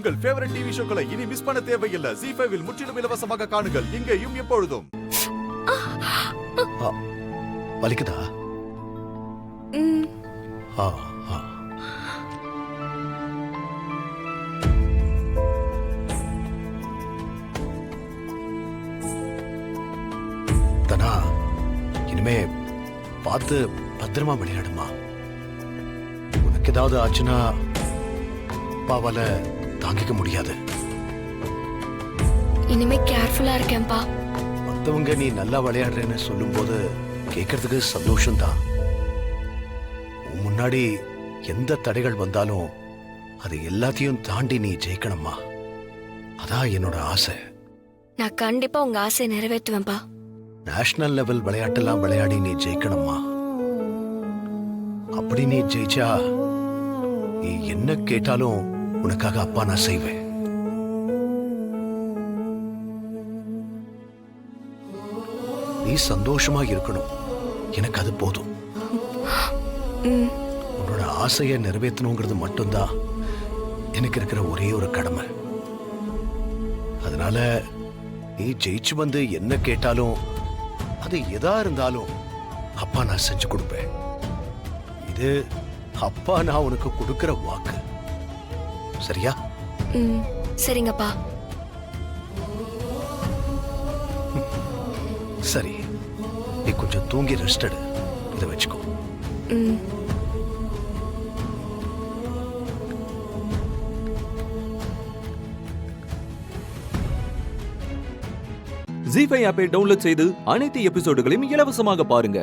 உங்கள் favourite TV ஷோக்களை இனி miss பண்ண தேவையில்லை. ZEE5 இல் முற்றிலும் இலவசமாக காணுங்கள், இங்கேயும் எப்பொழுதும். வலிக்குதா? தனா, இனிமே பார்த்து பத்திரமா விளையாடுமா. உனக்கு ஏதாவது ஆச்சுன்னா அப்பாவால தாங்கிக்க முடியாது. இனிமே கேர்ஃபுல்லா இருக்கேன்பா. மத்தவங்க நீ நல்லா விளையாடுறேன்னு சொல்லும் போது கேட்கறதுக்கு சந்தோஷம்தான். உன் முன்னாடி எந்த தடைகள் வந்தாலும் அது எல்லாத்தையும் தாண்டி நீ ஜெயிக்கணுமா. அதான் என்னோட ஆசை. நான் கண்டிப்பா உங்க ஆசையை நிறைவேற்றுவேன்பா. நேஷனல் லெவல் விளையாட்டெல்லாம் விளையாடி நீ ஜெயிக்கணுமா. அப்படி நீ ஜெயிச்சா நீ என்ன கேட்டாலும் உனக்காக அப்பா நான் செய்வேன். நீ சந்தோஷமா இருக்கணும், எனக்கு அது போதும். உன்னோட ஆசையை நிறைவேற்றணுங்கிறது மட்டும்தான் எனக்கு இருக்கிற ஒரே ஒரு கடமை. அதனால நீ ஜெயிச்சு வந்து என்ன கேட்டாலும் அது எதா இருந்தாலும் அப்பா நான் செஞ்சு கொடுப்பேன். இது அப்பா நான் உனக்கு கொடுக்கிற வாக்கு. சரியா? சரிங்கப்பா. சரி, நீ கொஞ்சம் தூங்கி ரெஸ்ட் எடு. இதை வச்சுக்கோ. ZEE5 ஆப்பை டவுன்லோட் செய்து அனைத்து எபிசோடுகளையும் இலவசமாக பாருங்க.